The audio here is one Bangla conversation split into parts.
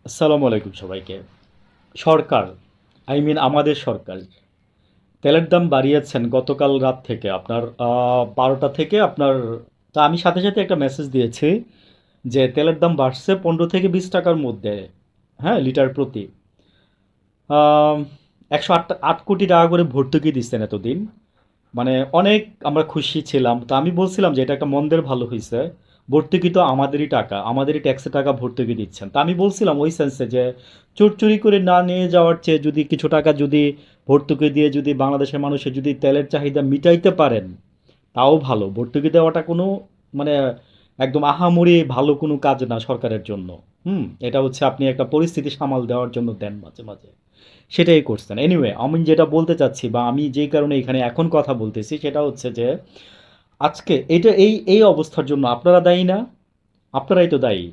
আসসালামু আলাইকুম সবাইকে। সরকার, আমাদের সরকার তেলের দাম বাড়িয়েছেন গতকাল রাত থেকে আপনার ১২টা থেকে আপনার। তা আমি সাথে সাথে একটা মেসেজ দিয়েছি যে তেলের দাম বাড়ছে ১৫ থেকে ২০ টাকার মধ্যে, হ্যাঁ, লিটার প্রতি। আম, ১০৮ কোটি টাকা করে ভর্তুকি দিচ্ছেন এতদিন। মানে অনেক আমরা খুশি ছিলাম। তো আমি বলছিলাম যে এটা একটা মন্দের ভালো হয়েছে। ভর্তুকি তো আমাদেরই টাকা, আমাদেরই ট্যাক্সের টাকা ভর্তুকি দিচ্ছেন। তা আমি বলছিলাম ওই সেন্সে যে চোর চুরি করে না নিয়ে যাওয়ার চেয়ে যদি কিছু টাকা যদি ভর্তুকি দিয়ে যদি বাংলাদেশের মানুষের যদি তেলের চাহিদা মিটাইতে পারেন তাও ভালো। ভর্তুকি দেওয়াটা কোনো মানে একদম আহামরি ভালো কোনো কাজ না সরকারের জন্য। এটা হচ্ছে আপনি একটা পরিস্থিতি সামাল দেওয়ার জন্য দেন মাঝে মাঝে, সেটাই করছেন। এনিওয়ে, আমি যেটা বলতে চাচ্ছি বা আমি যেই কারণে এখানে এখন কথা বলতেছি সেটা হচ্ছে যে আজকে এটা এই এই অবস্থার জন্য আপনারা দায়ী না? আপনারাই তো দায়ী।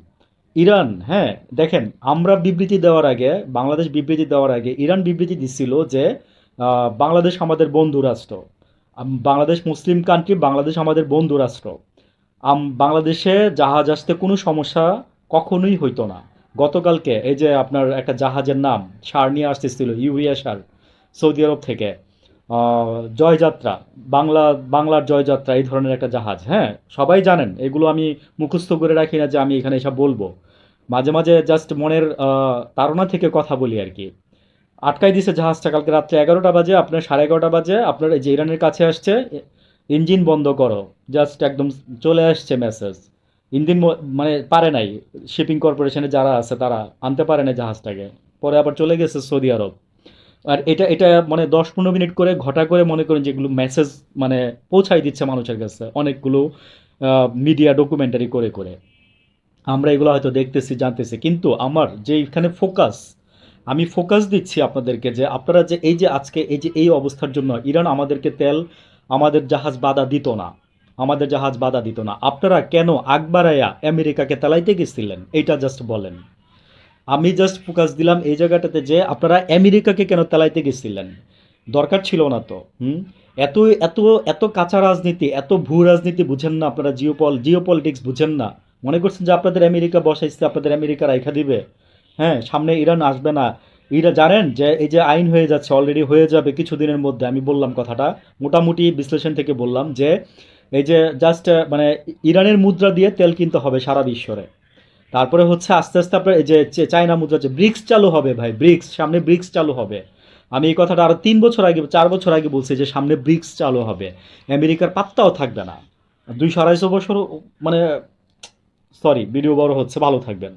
ইরান, হ্যাঁ, দেখেন, আমরা বিবৃতি দেওয়ার আগে, বাংলাদেশ বিবৃতি দেওয়ার আগে ইরান বিবৃতি দিচ্ছিল যে বাংলাদেশ আমাদের বন্ধু রাষ্ট্র। বাংলাদেশ মুসলিম কান্ট্রি, বাংলাদেশ আমাদের বন্ধু রাষ্ট্র। বাংলাদেশে জাহাজ আসতে কোনো সমস্যা কখনোই হইতো না। গতকালকে এই যে আপনার একটা জাহাজের নাম সার নিয়ে আসতেছিল, ইউরিয়া সার, সৌদি আরব থেকে। জয়যাত্রা, বাংলা বাংলার জয়যাত্রা, এই ধরনের একটা জাহাজ, হ্যাঁ, সবাই জানেন এগুলো। আমি মুখস্থ করে রাখি না যে আমি এখানে এসব বলবো। মাঝে মাঝে জাস্ট মনের তাড়না থেকে কথা বলি আর কি। আটকাই দিছে জাহাজটা কালকে রাত্রে 11টা বাজে, আপনার 11:30 বাজে আপনার এই যে ইরানের কাছে আসছে, ইঞ্জিন বন্ধ করো। জাস্ট একদম চলে আসছে মেসেজ। ইঞ্জিন মানে পারে নাই, শিপিং কর্পোরেশনে যারা আছে তারা আনতে পারে না জাহাজটাকে। পরে আবার চলে গেছে সৌদি আরব। আর এটা এটা মানে 10-15 মিনিট করে ঘটা করে মনে করেন যেগুলো মেসেজ মানে পৌঁছাই দিচ্ছে মানুষের কাছে অনেকগুলো মিডিয়া ডকুমেন্টারি করে করে। আমরা এগুলো হয়তো দেখতেছি, জানতেছি, কিন্তু আমার যে এখানে ফোকাস, আমি ফোকাস দিচ্ছি আপনাদেরকে যে আপনারা যে এই যে আজকে এই যে এই অবস্থার জন্য ইরান আমাদেরকে তেল, আমাদের জাহাজ বাধা দিত না, আমাদের জাহাজ বাধা দিত না, আপনারা কেন আগ বাড়াইয়া আমেরিকাকে তেলাইতে গেছিলেন এইটা জাস্ট বলেন। আমি জাস্ট ফোকাস দিলাম এই জায়গাটাতে যে আপনারা আমেরিকাকে কেন তেলাইতে গেছিলেন। দরকার ছিল না তো। এত এত এত কাঁচা রাজনীতি, এত ভূ রাজনীতি বুঝেন না আপনারা, জিও পলিটিক্স বুঝেন না। মনে করছেন যে আপনাদের আমেরিকা বসাইছে, আপনাদের আমেরিকা রাইখা দিবে। হ্যাঁ, সামনে ইরান আসবে না। ইরা জানেন যে এই যে আইন হয়ে যাচ্ছে, অলরেডি হয়ে যাবে কিছুদিনের মধ্যে। আমি বললাম কথাটা মোটামুটি বিশ্লেষণ থেকে বললাম যে এই যে জাস্ট মানে ইরানের মুদ্রা দিয়ে তেল কিনতে হবে সারা বিশ্বরে। তারপরে হচ্ছে আস্তে আস্তে আপনার এই যে চায়না মুদ্রা, যে ব্রিক্স চালু হবে ভাই, ব্রিক্স, সামনে ব্রিক্স চালু হবে। আমি এই কথাটা আরো 3 বছর আগে, 4 বছর আগে বলছি যে সামনে ব্রিক্স চালু হবে। আমেরিকার পাত্তাও থাকবে না 200-250 বছর। মানে সরি, ভিডিও বড় হচ্ছে, ভালো থাকবেন।